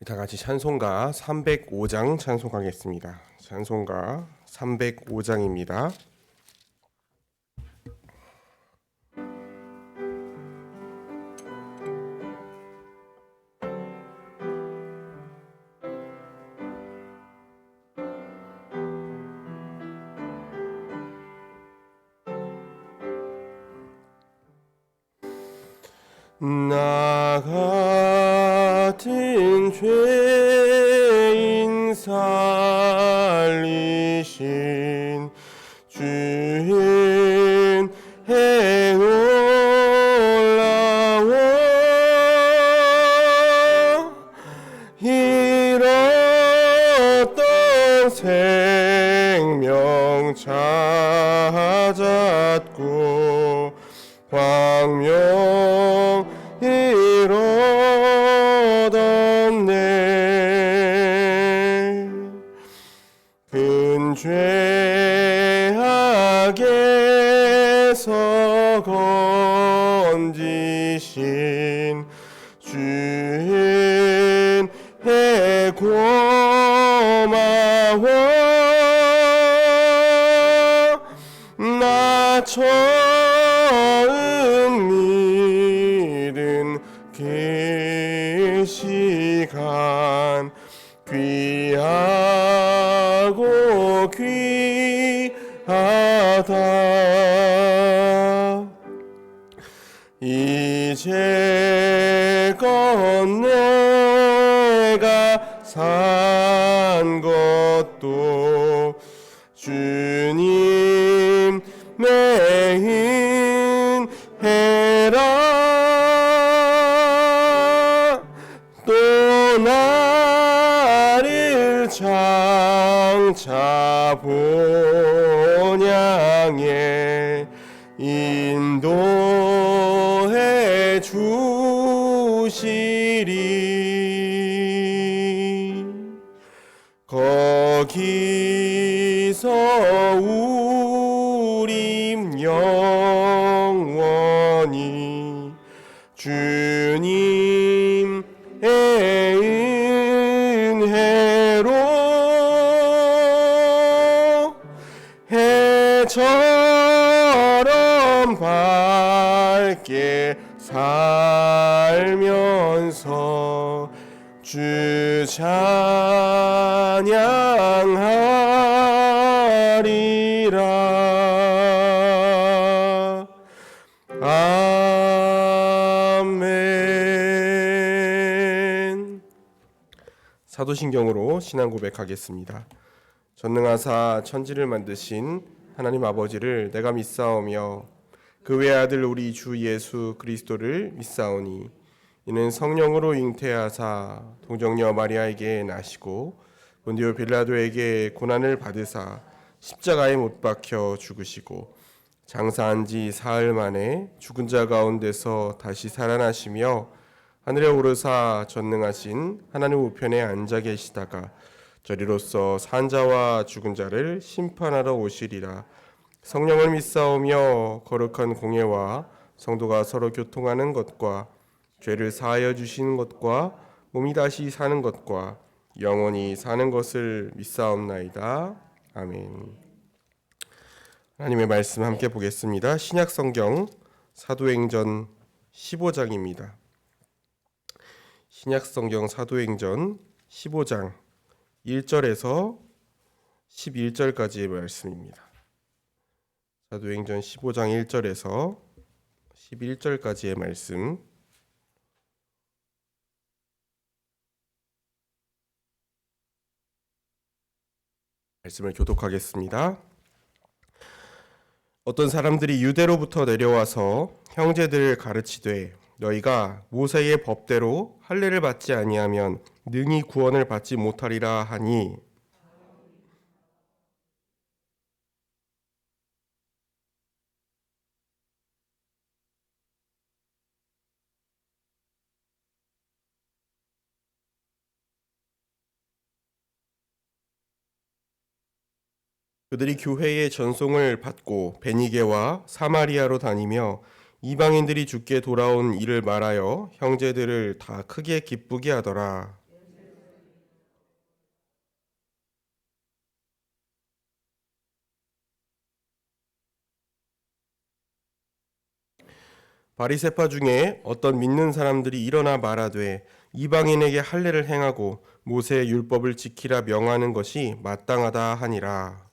다 같이 찬송가 305장 찬송하겠습니다. 찬송가 305장입니다. 나 같은 죄인 살리신 주인 행올라워 잃었던 생명 찾았고 광명 이뤄뒀네. 큰 죄악에서 건지신 주인의 고마워. 나 처음 믿은 그 시간 귀하고 귀하다. 이제껏 내가 산 것도 주님 내 인해라. 또 나를 장차 본향에 인도해 주시리. 거기서 우림 영원히 주님의 은혜로 해처럼 밝게 살면서 주 찬양하리라. 아멘. 사도신경으로 신앙 고백하겠습니다. 전능하사 천지를 만드신 하나님 아버지를 내가 믿사오며 그 외아들 우리 주 예수 그리스도를 믿사오니 이는 성령으로 잉태하사 동정녀 마리아에게 나시고 본디오 빌라도에게 고난을 받으사 십자가에 못 박혀 죽으시고 장사한 지 사흘 만에 죽은 자 가운데서 다시 살아나시며 하늘에 오르사 전능하신 하나님 우편에 앉아 계시다가 저리로서 산 자와 죽은 자를 심판하러 오시리라. 성령을 믿사오며 거룩한 공예와 성도가 서로 교통하는 것과 죄를 사하여 주시는 것과 몸이 다시 사는 것과 영원히 사는 것을 믿사옵나이다. 아멘. 하나님의 말씀 함께 보겠습니다. 신약성경 사도행전 15장입니다. 신약성경 사도행전 15장 1절에서 11절까지의 말씀입니다. 사도행전 15장 1절에서 11절까지의 말씀을 교독하겠습니다. 어떤 사람들이 유대로부터 내려와서 형제들을 가르치되 너희가 모세의 법대로 할례를 받지 아니하면 능히 구원을 받지 못하리라 하니 그들이 교회의 전송을 받고 베니게와 사마리아로 다니며 이방인들이 주께 돌아온 일을 말하여 형제들을 다 크게 기쁘게 하더라. 바리새파 중에 어떤 믿는 사람들이 일어나 말하되 이방인에게 할례를 행하고 모세의 율법을 지키라 명하는 것이 마땅하다 하니라.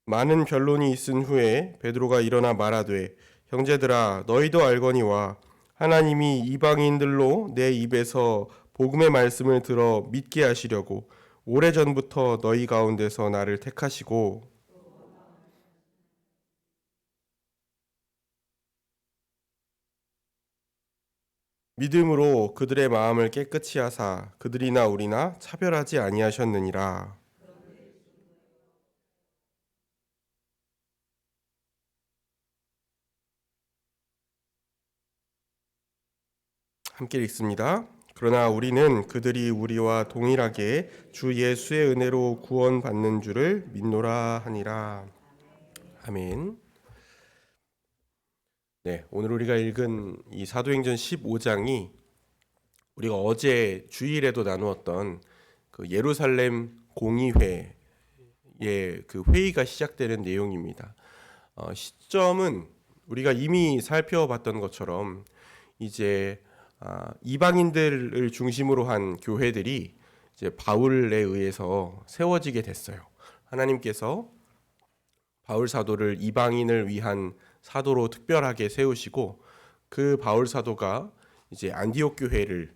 많은 변론이 있은 후에 베드로가 일어나 말하되 형제들아 너희도 알거니와 하나님이 이방인들로 내 입에서 복음의 말씀을 들어 믿게 하시려고 오래전부터 너희 가운데서 나를 택하시고 믿음으로 그들의 마음을 깨끗이 하사 그들이나 우리나 차별하지 아니하셨느니라. 함께 읽습니다. 그러나 우리는 그들이 우리와 동일하게 주 예수의 은혜로 구원받는 줄을 믿노라 하니라. 아멘. 네, 오늘 우리가 읽은 이 사도행전 15장이 우리가 어제 주일에도 나누었던 그 예루살렘 공의회의 그 회의가 시작되는 내용입니다. 시점은 우리가 이미 살펴봤던 것처럼 이제 이방인들을 중심으로 한 교회들이 이제 바울에 의해서 세워지게 됐어요. 하나님께서 바울 사도를 이방인을 위한 사도로 특별하게 세우시고 그 바울 사도가 이제 안디옥 교회를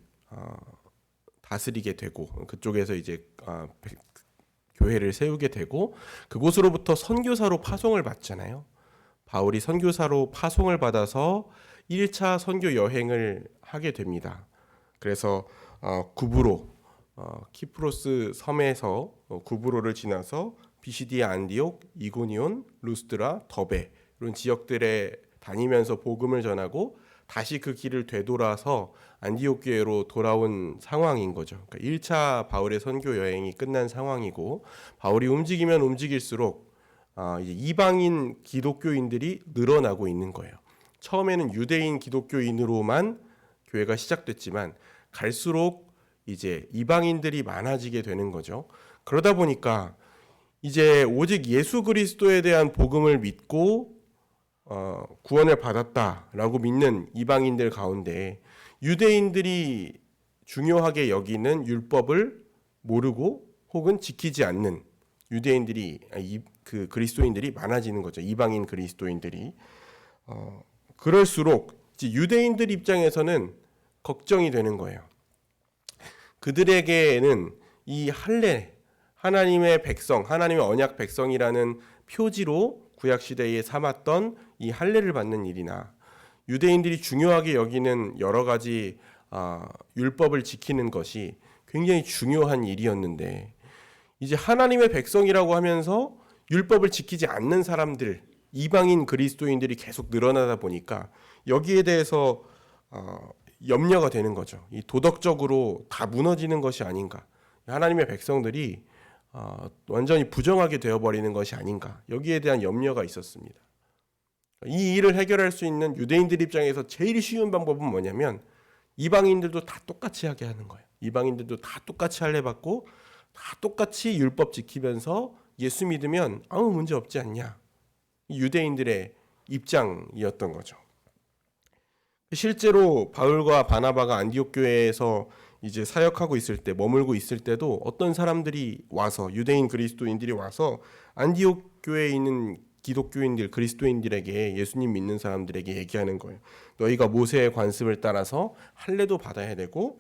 다스리게 되고 그쪽에서 이제 교회를 세우게 되고 그곳으로부터 선교사로 파송을 받잖아요. 바울이 선교사로 파송을 받아서 1차 선교 여행을 하게 됩니다. 그래서 구브로 키프로스 섬에서 구브로를 지나서 비시디아 안디옥, 이고니온, 루스드라, 더베 이런 지역들에 다니면서 복음을 전하고 다시 그 길을 되돌아서 안디옥 교회로 돌아온 상황인 거죠. 그러니까 1차 바울의 선교 여행이 끝난 상황이고 바울이 움직이면 움직일수록 이제 이방인 기독교인들이 늘어나고 있는 거예요. 처음에는 유대인 기독교인으로만 교회가 시작됐지만 갈수록 이제 이방인들이 많아지게 되는 거죠. 그러다 보니까 이제 오직 예수 그리스도에 대한 복음을 믿고 구원을 받았다라고 믿는 이방인들 가운데 유대인들이 중요하게 여기는 율법을 모르고 혹은 지키지 않는 유대인들이 그 그리스도인들이 많아지는 거죠. 이방인 그리스도인들이 그럴수록 유대인들 입장에서는 걱정이 되는 거예요. 그들에게는 이 할례, 하나님의 백성, 하나님의 언약 백성이라는 표지로 구약 시대에 삼았던 이 할례를 받는 일이나 유대인들이 중요하게 여기는 여러 가지 율법을 지키는 것이 굉장히 중요한 일이었는데 이제 하나님의 백성이라고 하면서 율법을 지키지 않는 사람들, 이방인 그리스도인들이 계속 늘어나다 보니까 여기에 대해서 염려가 되는 거죠. 이 도덕적으로 다 무너지는 것이 아닌가. 하나님의 백성들이 완전히 부정하게 되어버리는 것이 아닌가. 여기에 대한 염려가 있었습니다. 이 일을 해결할 수 있는 유대인들 입장에서 제일 쉬운 방법은 뭐냐면 이방인들도 다 똑같이 하게 하는 거예요. 이방인들도 다 똑같이 할례 받고 다 똑같이 율법 지키면서 예수 믿으면 아무 문제 없지 않냐. 유대인들의 입장이었던 거죠. 실제로 바울과 바나바가 안디옥 교회에서 이제 사역하고 있을 때 머물고 있을 때도 어떤 사람들이 와서 유대인 그리스도인들이 와서 안디옥 교회에 있는 기독교인들 그리스도인들에게 예수님 믿는 사람들에게 얘기하는 거예요. 너희가 모세의 관습을 따라서 할례도 받아야 되고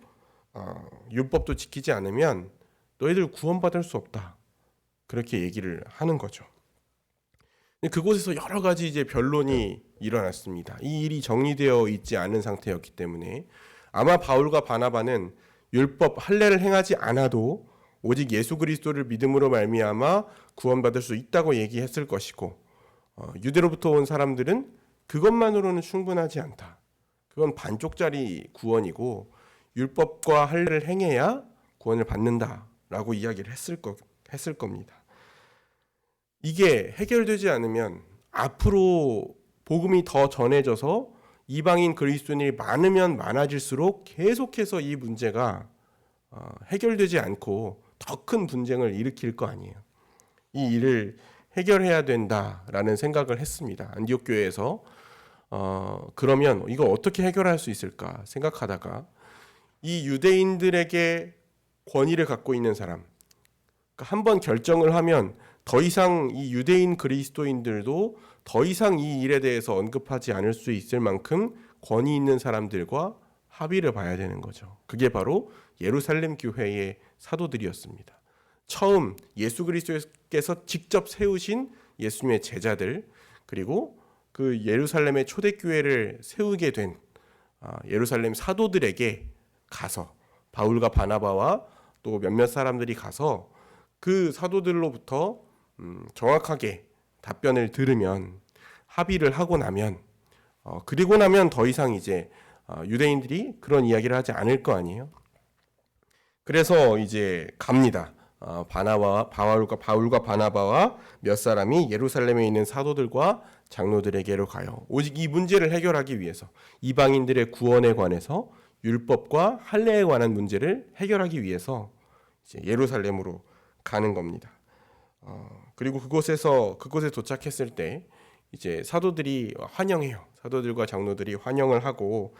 율법도 지키지 않으면 너희들 구원받을 수 없다. 그렇게 얘기를 하는 거죠. 그곳에서 여러 가지 이제 변론이 일어났습니다. 이 일이 정리되어 있지 않은 상태였기 때문에 아마 바울과 바나바는 율법 할례를 행하지 않아도 오직 예수 그리스도를 믿음으로 말미암아 구원받을 수 있다고 얘기했을 것이고 유대로부터 온 사람들은 그것만으로는 충분하지 않다. 그건 반쪽짜리 구원이고 율법과 할례를 행해야 구원을 받는다라고 이야기를 했을 겁니다. 이게 해결되지 않으면 앞으로 복음이 더 전해져서 이방인 그리스도인이 많으면 많아질수록 계속해서 이 문제가 해결되지 않고 더 큰 분쟁을 일으킬 거 아니에요. 이 일을 해결해야 된다라는 생각을 했습니다. 안디옥 교회에서 그러면 이거 어떻게 해결할 수 있을까 생각하다가 이 유대인들에게 권위를 갖고 있는 사람, 그러니까 한번 결정을 하면 더 이상 이 유대인 그리스도인들도 더 이상 이 일에 대해서 언급하지 않을 수 있을 만큼 권위 있는 사람들과 합의를 봐야 되는 거죠. 그게 바로 예루살렘 교회의 사도들이었습니다. 처음 예수 그리스도께서 직접 세우신 예수님의 제자들, 그리고 그 예루살렘의 초대교회를 세우게 된 예루살렘 사도들에게 가서 바울과 바나바와 또 몇몇 사람들이 가서 그 사도들로부터 정확하게 답변을 들으면, 합의를 하고 나면, 그리고 나면 더 이상 이제 유대인들이 그런 이야기를 하지 않을 거 아니에요. 그래서 이제 갑니다. 바울과 바나바와 몇 사람이 예루살렘에 있는 사도들과 장로들에게로 가요. 오직 이 문제를 해결하기 위해서, 이방인들의 구원에 관해서 율법과 할례에 관한 문제를 해결하기 위해서 이제 예루살렘으로 가는 겁니다. 그리고 그곳에 도착했을 때 이제 사도들이 환영해요. 사도들과 장로들이 환영을 하고,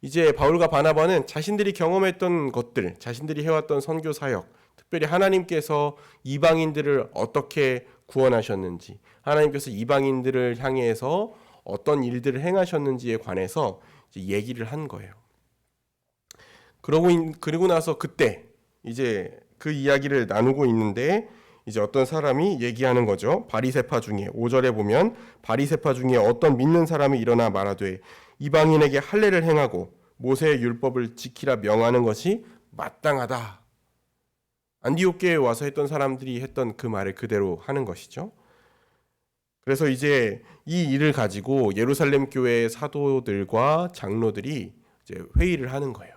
이제 바울과 바나바는 자신들이 경험했던 것들, 자신들이 해왔던 선교 사역, 특별히 하나님께서 이방인들을 어떻게 구원하셨는지, 하나님께서 이방인들을 향해서 어떤 일들을 행하셨는지에 관해서 이제 얘기를 한 거예요. 그러고 나서 그때 이제 그 이야기를 나누고 있는데 이제 어떤 사람이 얘기하는 거죠. 바리새파 중에 5절에 보면 바리새파 중에 어떤 믿는 사람이 일어나 말하되 이방인에게 할례를 행하고 모세의 율법을 지키라 명하는 것이 마땅하다. 안디옥 교회에 와서 했던 사람들이 했던 그 말을 그대로 하는 것이죠. 그래서 이제 이 일을 가지고 예루살렘 교회의 사도들과 장로들이 이제 회의를 하는 거예요.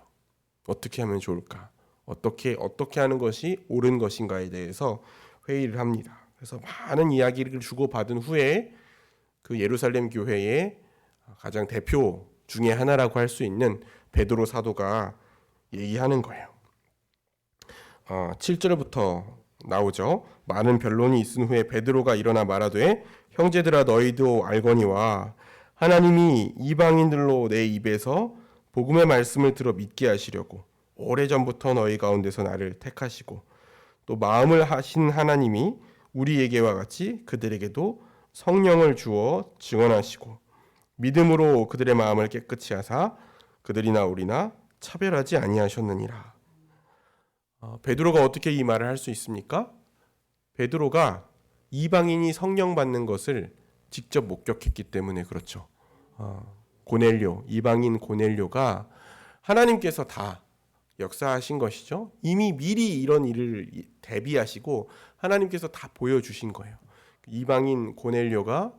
어떻게 하면 좋을까? 어떻게 하는 것이 옳은 것인가에 대해서 회의를 합니다. 그래서 많은 이야기를 주고받은 후에 그 예루살렘 교회의 가장 대표 중에 하나라고 할 수 있는 베드로 사도가 얘기하는 거예요. 7절부터 나오죠. 많은 변론이 있은 후에 베드로가 일어나 말하되 형제들아 너희도 알거니와 하나님이 이방인들로 내 입에서 복음의 말씀을 들어 믿게 하시려고 오래전부터 너희 가운데서 나를 택하시고 또 마음을 하신 하나님이 우리에게와 같이 그들에게도 성령을 주어 증언하시고 믿음으로 그들의 마음을 깨끗이 하사 그들이나 우리나 차별하지 아니하셨느니라. 베드로가 어떻게 이 말을 할 수 있습니까? 베드로가 이방인이 성령 받는 것을 직접 목격했기 때문에 그렇죠. 이방인 고넬료가 하나님께서 다 역사하신 것이죠. 이미 미리 이런 일을 대비하시고 하나님께서 다 보여주신 거예요. 이방인 고넬료가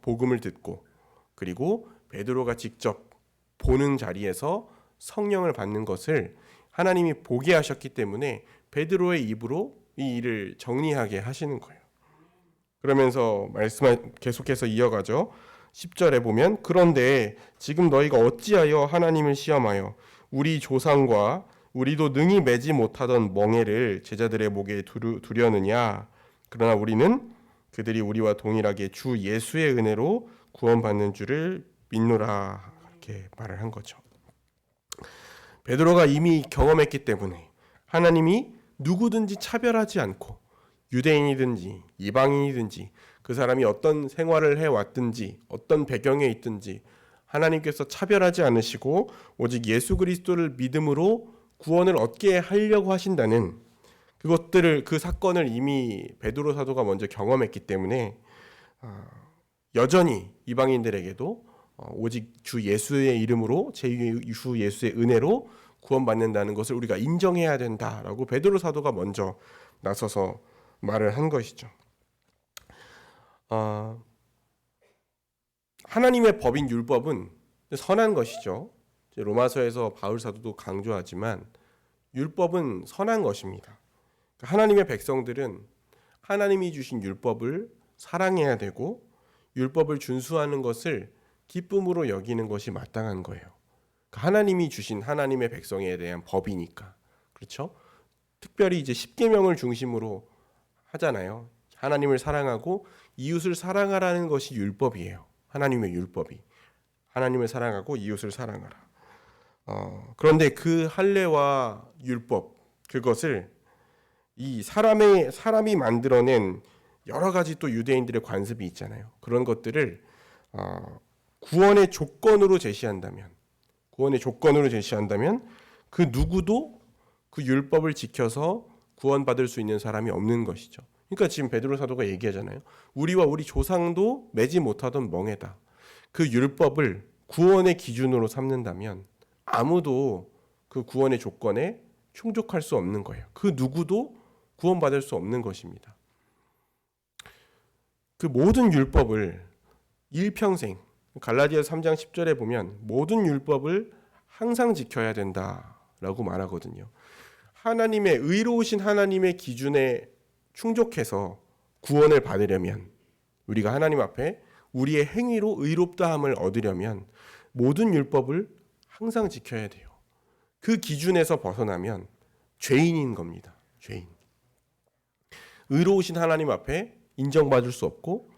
복음을 듣고 그리고 베드로가 직접 보는 자리에서 성령을 받는 것을 하나님이 보게 하셨기 때문에 베드로의 입으로 이 일을 정리하게 하시는 거예요. 그러면서 말씀을 계속해서 이어가죠. 10절에 보면 그런데 지금 너희가 어찌하여 하나님을 시험하여 우리 조상과 우리도 능히 매지 못하던 멍에를 제자들의 목에 두려느냐. 그러나 우리는 그들이 우리와 동일하게 주 예수의 은혜로 구원받는 줄을 믿노라. 이렇게 말을 한 거죠. 베드로가 이미 경험했기 때문에 하나님이 누구든지 차별하지 않고 유대인이든지 이방인이든지 그 사람이 어떤 생활을 해왔든지 어떤 배경에 있든지 하나님께서 차별하지 않으시고 오직 예수 그리스도를 믿음으로 구원을 얻게 하려고 하신다는 그 사건을 이미 베드로 사도가 먼저 경험했기 때문에 여전히 이방인들에게도 오직 주 예수의 이름으로 주 예수의 은혜로 구원받는다는 것을 우리가 인정해야 된다라고 베드로 사도가 먼저 나서서 말을 한 것이죠. 하나님의 법인 율법은 선한 것이죠. 로마서에서 바울 사도도 강조하지만 율법은 선한 것입니다. 하나님의 백성들은 하나님이 주신 율법을 사랑해야 되고 율법을 준수하는 것을 기쁨으로 여기는 것이 마땅한 거예요. 하나님이 주신 하나님의 백성에 대한 법이니까. 그렇죠? 특별히 이제 십계명을 중심으로 하잖아요. 하나님을 사랑하고 이웃을 사랑하라는 것이 율법이에요. 하나님의 율법이. 하나님을 사랑하고 이웃을 사랑하라. 그런데 그 할례와 율법, 그것을 이 사람이 만들어낸 여러 가지 또 유대인들의 관습이 있잖아요. 그런 것들을 구원의 조건으로 제시한다면 그 누구도 그 율법을 지켜서 구원받을 수 있는 사람이 없는 것이죠. 그러니까 지금 베드로 사도가 얘기하잖아요. 우리와 우리 조상도 매지 못하던 멍에다. 그 율법을 구원의 기준으로 삼는다면 아무도 그 구원의 조건에 충족할 수 없는 거예요. 그 누구도 구원받을 수 없는 것입니다. 그 모든 율법을 일평생, 갈라디아서 3장 10절에 보면 모든 율법을 항상 지켜야 된다라고 말하거든요. 하나님의 의로우신 하나님의 기준에 충족해서 구원을 받으려면, 우리가 하나님 앞에 우리의 행위로 의롭다함을 얻으려면 모든 율법을 항상 지켜야 돼요. 그 기준에서 벗어나면 죄인인 겁니다. 죄인. 의로우신 하나님 앞에 인정받을 수 없고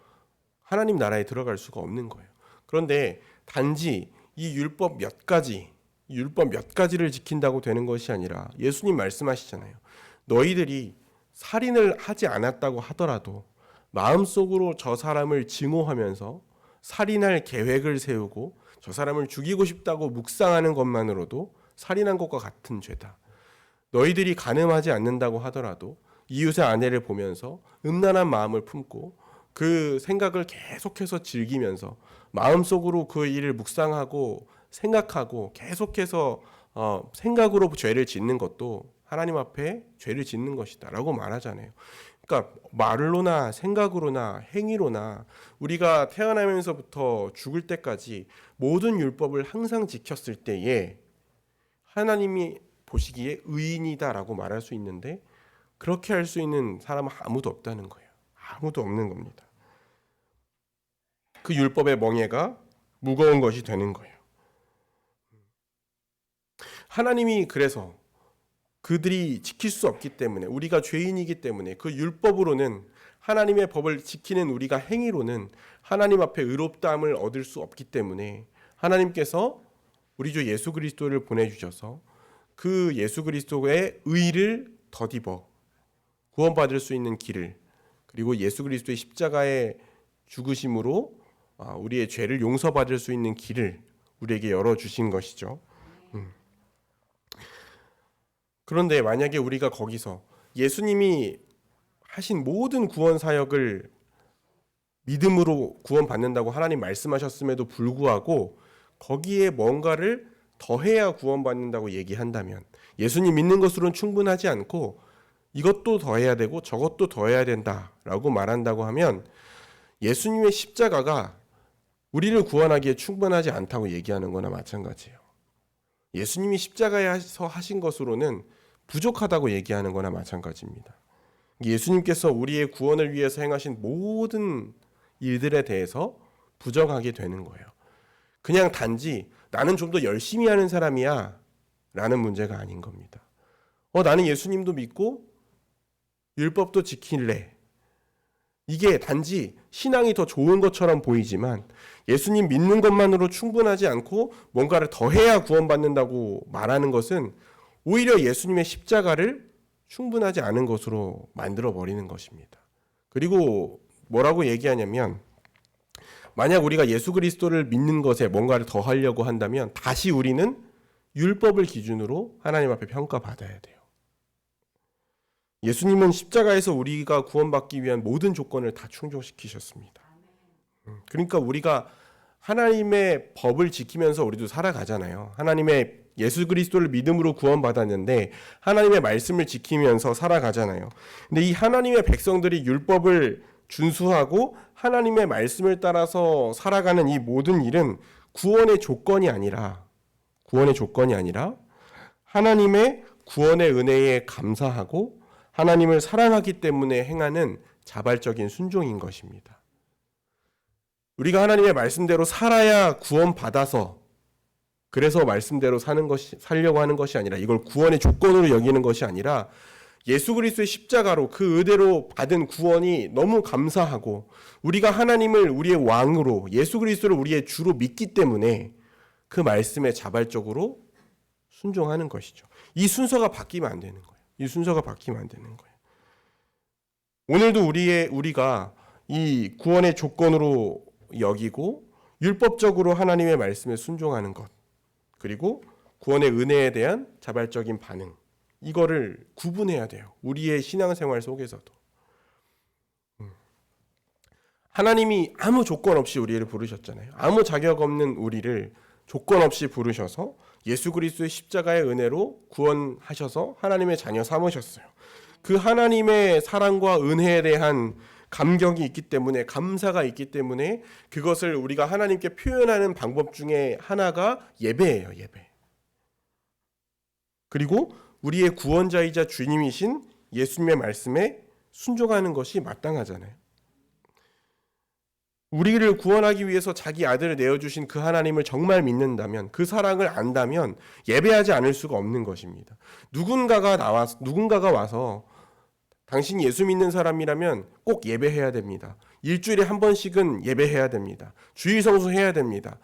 하나님 나라에 들어갈 수가 없는 거예요. 그런데 단지 이 율법 몇 가지를 지킨다고 되는 것이 아니라 예수님 말씀하시잖아요. 너희들이 살인을 하지 않았다고 하더라도 마음속으로 저 사람을 증오하면서 살인할 계획을 세우고 저 사람을 죽이고 싶다고 묵상하는 것만으로도 살인한 것과 같은 죄다. 너희들이 간음하지 않는다고 하더라도 이웃의 아내를 보면서 음란한 마음을 품고 그 생각을 계속해서 즐기면서 마음속으로 그 일을 묵상하고 생각하고 계속해서 생각으로 죄를 짓는 것도 하나님 앞에 죄를 짓는 것이다 라고 말하잖아요. 그러니까 말로나 생각으로나 행위로나 우리가 태어나면서부터 죽을 때까지 모든 율법을 항상 지켰을 때에 하나님이 보시기에 의인이다라고 말할 수 있는데 그렇게 할 수 있는 사람은 아무도 없다는 거예요. 아무도 없는 겁니다. 그 율법의 멍에가 무거운 것이 되는 거예요. 하나님이 그래서 그들이 지킬 수 없기 때문에, 우리가 죄인이기 때문에 그 율법으로는, 하나님의 법을 지키는 우리가 행위로는 하나님 앞에 의롭다함을 얻을 수 없기 때문에 하나님께서 우리 주 예수 그리스도를 보내주셔서 그 예수 그리스도의 의를 덧입어 구원받을 수 있는 길을, 그리고 예수 그리스도의 십자가의 죽으심으로 우리의 죄를 용서받을 수 있는 길을 우리에게 열어주신 것이죠. 그런데 만약에 우리가 거기서 예수님이 하신 모든 구원 사역을 믿음으로 구원받는다고 하나님 말씀하셨음에도 불구하고 거기에 뭔가를 더해야 구원받는다고 얘기한다면, 예수님 믿는 것으로는 충분하지 않고 이것도 더해야 되고 저것도 더해야 된다라고 말한다고 하면 예수님의 십자가가 우리를 구원하기에 충분하지 않다고 얘기하는 거나 마찬가지예요. 예수님이 십자가에서 하신 것으로는 부족하다고 얘기하는 거나 마찬가지입니다. 예수님께서 우리의 구원을 위해서 행하신 모든 일들에 대해서 부정하게 되는 거예요. 그냥 단지 나는 좀 더 열심히 하는 사람이야 라는 문제가 아닌 겁니다. 나는 예수님도 믿고 율법도 지킬래. 이게 단지 신앙이 더 좋은 것처럼 보이지만 예수님 믿는 것만으로 충분하지 않고 뭔가를 더해야 구원받는다고 말하는 것은 오히려 예수님의 십자가를 충분하지 않은 것으로 만들어버리는 것입니다. 그리고 뭐라고 얘기하냐면, 만약 우리가 예수 그리스도를 믿는 것에 뭔가를 더하려고 한다면 다시 우리는 율법을 기준으로 하나님 앞에 평가받아야 돼요. 예수님은 십자가에서 우리가 구원받기 위한 모든 조건을 다 충족시키셨습니다. 그러니까 우리가 하나님의 법을 지키면서 우리도 살아가잖아요. 하나님의 예수 그리스도를 믿음으로 구원받았는데 하나님의 말씀을 지키면서 살아가잖아요. 근데 이 하나님의 백성들이 율법을 준수하고 하나님의 말씀을 따라서 살아가는 이 모든 일은 구원의 조건이 아니라 하나님의 구원의 은혜에 감사하고 하나님을 사랑하기 때문에 행하는 자발적인 순종인 것입니다. 우리가 하나님의 말씀대로 살아야 구원받아서 그래서 말씀대로 살려고 하는 것이 아니라, 이걸 구원의 조건으로 여기는 것이 아니라 예수 그리스도의 십자가로 그 의대로 받은 구원이 너무 감사하고 우리가 하나님을 우리의 왕으로 예수 그리스도를 우리의 주로 믿기 때문에 그 말씀에 자발적으로 순종하는 것이죠. 이 순서가 바뀌면 안 되는 거예요. 이 순서가 바뀌면 안 되는 거예요. 오늘도 우리가 이 구원의 조건으로 여기고 율법적으로 하나님의 말씀에 순종하는 것, 그리고 구원의 은혜에 대한 자발적인 반응, 이거를 구분해야 돼요. 우리의 신앙생활 속에서도. 하나님이 아무 조건 없이 우리를 부르셨잖아요. 아무 자격 없는 우리를 조건 없이 부르셔서 예수 그리스도의 십자가의 은혜로 구원하셔서 하나님의 자녀 삼으셨어요. 그 하나님의 사랑과 은혜에 대한 감격이 있기 때문에, 감사가 있기 때문에 그것을 우리가 하나님께 표현하는 방법 중에 하나가 예배예요. 예배. 그리고 우리의 구원자이자 주님이신 예수님의 말씀에 순종하는 것이 마땅하잖아요. 우리를 구원하기 위해서 자기 아들을 내어주신 그 하나님을 정말 믿는다면, 그 사랑을 안다면 예배하지 않을 수가 없는 것입니다. 누군가가 와서 당신 예수 믿는 사람이라면 꼭 예배해야 됩니다. 일주일에 한 번씩은 예배해야 됩니다. 주일 성수해야 됩니다.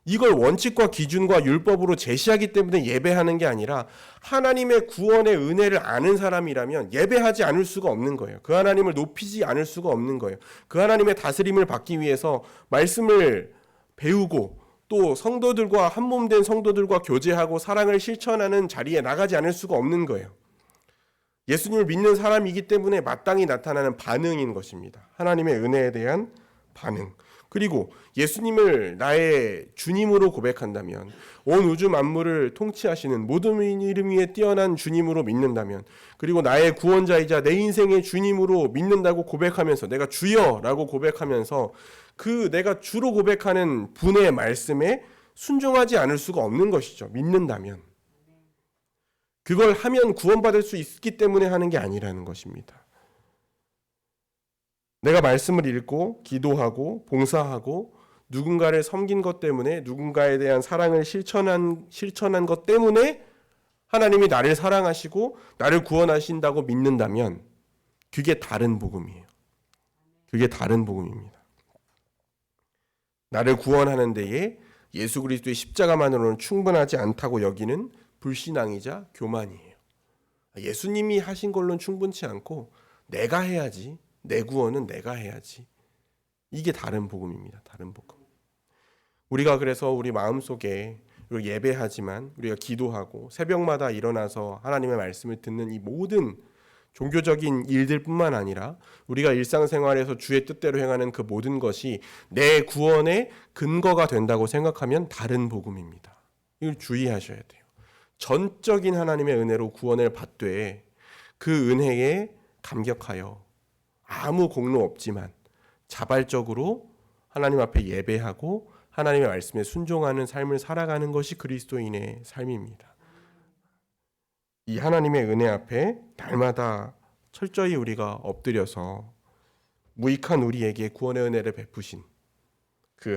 이걸 원칙과 기준과 율법으로 제시하기 때문에 예배하는 게 아니라 하나님의 구원의 은혜를 아는 사람이라면 예배하지 않을 수가 없는 거예요. 그 하나님을 높이지 않을 수가 없는 거예요. 그 하나님의 다스림을 받기 위해서 말씀을 배우고 또 성도들과 한몸된 성도들과 교제하고 사랑을 실천하는 자리에 나가지 않을 수가 없는 거예요. 예수님을 믿는 사람이기 때문에 마땅히 나타나는 반응인 것입니다. 하나님의 은혜에 대한 반응. 그리고 예수님을 나의 주님으로 고백한다면, 온 우주 만물을 통치하시는 모든 이름 위에 뛰어난 주님으로 믿는다면, 그리고 나의 구원자이자 내 인생의 주님으로 믿는다고 고백하면서, 내가 주여라고 고백하면서 그 내가 주로 고백하는 분의 말씀에 순종하지 않을 수가 없는 것이죠. 믿는다면. 그걸 하면 구원받을 수 있기 때문에 하는 게 아니라는 것입니다. 내가 말씀을 읽고 기도하고 봉사하고 누군가를 섬긴 것 때문에, 누군가에 대한 사랑을 실천한 것 때문에 하나님이 나를 사랑하시고 나를 구원하신다고 믿는다면 그게 다른 복음이에요. 그게 다른 복음입니다. 나를 구원하는 데에 예수 그리스도의 십자가만으로는 충분하지 않다고 여기는 불신앙이자 교만이에요. 예수님이 하신 걸로는 충분치 않고 내가 해야지, 내 구원은 내가 해야지. 이게 다른 복음입니다. 다른 복음. 우리가 그래서 우리 마음속에 예배하지만, 우리가 기도하고 새벽마다 일어나서 하나님의 말씀을 듣는 이 모든 종교적인 일들뿐만 아니라 우리가 일상생활에서 주의 뜻대로 행하는 그 모든 것이 내 구원의 근거가 된다고 생각하면 다른 복음입니다. 이걸 주의하셔야 돼요. 전적인 하나님의 은혜로 구원을 받되 그 은혜에 감격하여 아무 공로 없지만 자발적으로 하나님 앞에 예배하고 하나님의 말씀에 순종하는 삶을 살아가는 것이 그리스도인의 삶입니다. 이 하나님의 은혜 앞에 날마다 철저히 우리가 엎드려서 무익한 우리에게 구원의 은혜를 베푸신 그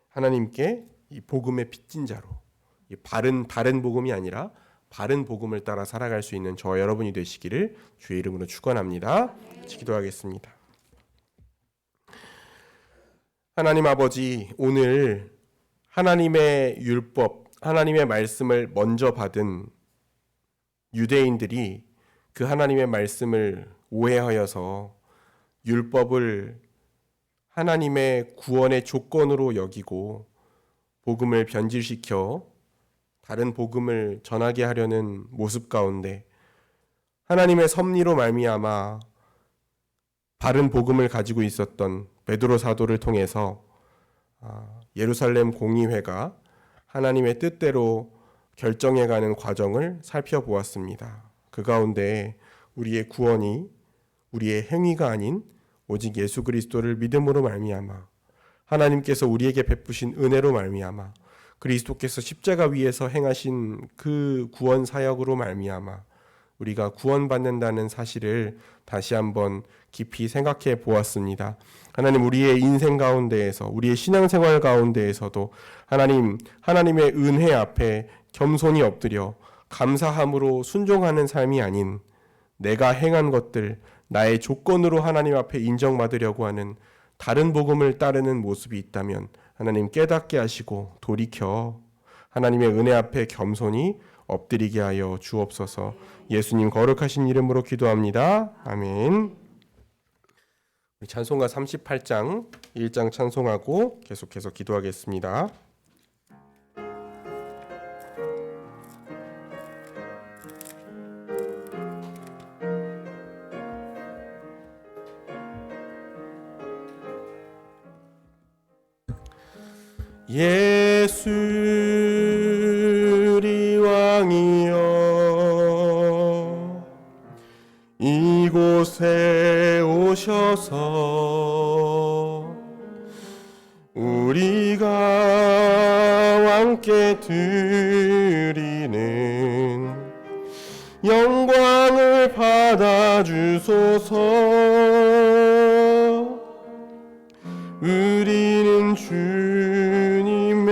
하나님께 이 복음의 빚진 자로, 이 바른 복음이 아니라 바른 복음을 따라 살아갈 수 있는 저와 여러분이 되시기를 주의 이름으로 축원합니다. 기도하겠습니다. 하나님 아버지, 오늘 하나님의 율법, 하나님의 말씀을 먼저 받은 유대인들이 그 하나님의 말씀을 오해하여서 율법을 하나님의 구원의 조건으로 여기고 복음을 변질시켜 다른 복음을 전하게 하려는 모습 가운데 하나님의 섭리로 말미암아 바른 복음을 가지고 있었던 베드로 사도를 통해서 예루살렘 공의회가 하나님의 뜻대로 결정해가는 과정을 살펴보았습니다. 그 가운데 우리의 구원이 우리의 행위가 아닌 오직 예수 그리스도를 믿음으로 말미암아 하나님께서 우리에게 베푸신 은혜로 말미암아 그리스도께서 십자가 위에서 행하신 그 구원 사역으로 말미암아 우리가 구원받는다는 사실을 다시 한번 깊이 생각해 보았습니다. 하나님, 우리의 인생 가운데에서, 우리의 신앙생활 가운데에서도 하나님의 은혜 앞에 겸손히 엎드려 감사함으로 순종하는 삶이 아닌 내가 행한 것들, 나의 조건으로 하나님 앞에 인정받으려고 하는 다른 복음을 따르는 모습이 있다면 하나님 깨닫게 하시고 돌이켜 하나님의 은혜 앞에 겸손히 엎드리게 하여 주옵소서. 예수님 거룩하신 이름으로 기도합니다. 아멘. 찬송가 38장 1장 찬송하고 계속해서 기도하겠습니다. 예수리 왕이여 이곳에 오셔서 우리가 왕께 드리는 영광을 받아주소서. 우리는 주님의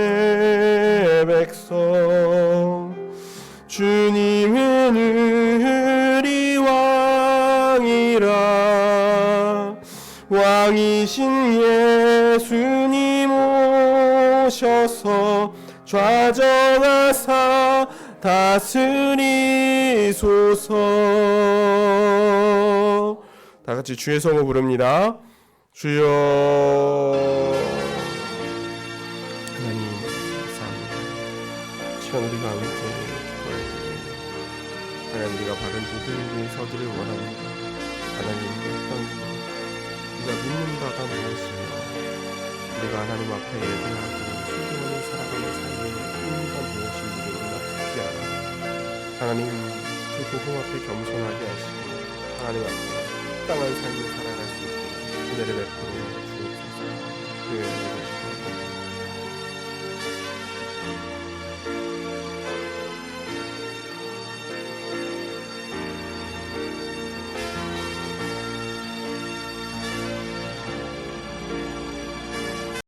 백성, 주님은 우리 왕이라. 왕이신 예수님 오셔서 좌정하사 다스리소서. 다 같이 주의 성을 부릅니다. 주여. 하나님 감사합니다. 시간 우리가 함께 기도할 때 하나님 우리가 바른 도를 위해 서기를 원합니다. 하나님 어떤 우리가 믿는 바가 무엇이며 우리가 하나님 앞에 예배하고 순종하는 살아가는 삶의 의미가 무엇인지를 우리가 듣지 않아 하나님 그 복음 앞에 겸손하게 하시고 하나님 앞에 땅한 삶을 살아갈 수 있게 은혜를 베풀어 주옵소서.